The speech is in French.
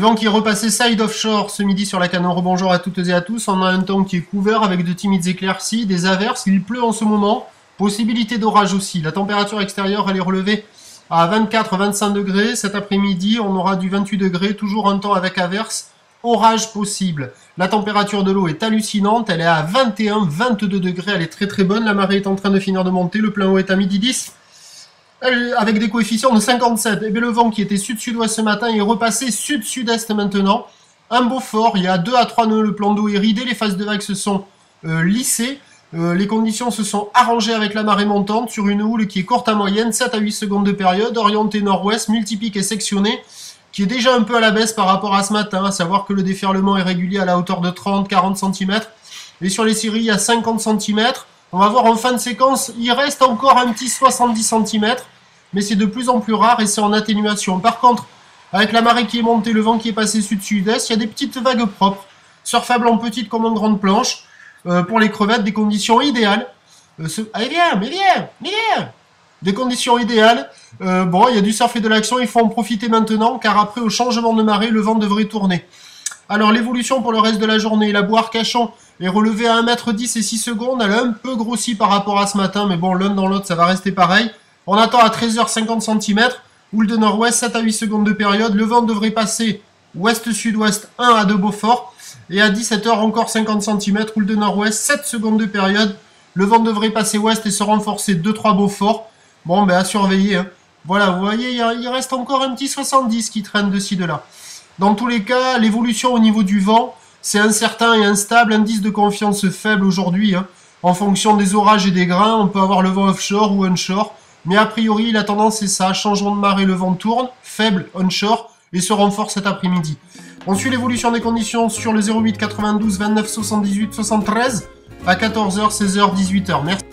vent qui est repassé side offshore ce midi sur la Canon. Rebonjour à toutes et à tous. On a un temps qui est couvert avec de timides éclaircies, des averses. Il pleut en ce moment. Possibilité d'orage aussi. La température extérieure, elle est relevée à 24-25 degrés. Cet après-midi, on aura du 28 degrés. Toujours un temps avec averses. Orage possible. La température de l'eau est hallucinante. Elle est à 21-22 degrés. Elle est très très bonne. La marée est en train de finir de monter. Le plein eau est à midi 10. Avec des coefficients de 57. Et bien le vent qui était sud-sud-ouest ce matin est repassé sud-sud-est maintenant. Un beau fort, il y a 2 à 3 nœuds, le plan d'eau est ridé, les phases de vagues se sont lissées. Les conditions se sont arrangées avec la marée montante sur une houle qui est courte à moyenne, 7 à 8 secondes de période, orientée nord-ouest, multipique et sectionnée, qui est déjà un peu à la baisse par rapport à ce matin, à savoir que le déferlement est régulier à la hauteur de 30-40 cm. Et sur les scieries, il y a 50 cm. On va voir en fin de séquence, il reste encore un petit 70 cm, mais c'est de plus en plus rare et c'est en atténuation. Par contre, avec la marée qui est montée, le vent qui est passé sud-sud-est, il y a des petites vagues propres, surfables en petites comme en grande planche, pour les crevettes, des conditions idéales. Allez viens. Des conditions idéales. Bon, il y a du surf et de l'action, il faut en profiter maintenant, car après, au changement de marée, le vent devrait tourner. Alors, l'évolution pour le reste de la journée, la boue Arcachon est relevée à 1m10 et 6 secondes. Elle a un peu grossi par rapport à ce matin, mais bon, l'un dans l'autre, ça va rester pareil. On attend à 13h 50 cm, houle de nord-ouest, 7 à 8 secondes de période. Le vent devrait passer ouest-sud-ouest, 1 à 2 Beaufort. Et à 17h encore 50 cm, houle de nord-ouest, 7 secondes de période. Le vent devrait passer ouest et se renforcer 2-3 Beaufort. Bon, ben à surveiller. Hein. Voilà, vous voyez, il reste encore un petit 70 qui traîne de ci, de là. Dans tous les cas, l'évolution au niveau du vent, c'est incertain et instable. Indice de confiance faible aujourd'hui. Hein. En fonction des orages et des grains, on peut avoir le vent offshore ou onshore. Mais a priori, la tendance est ça. Changement de marée, le vent tourne, faible onshore, et se renforce cet après-midi. On suit l'évolution des conditions sur le 08 92 29 78 73 à 14h, 16h, 18h. Merci.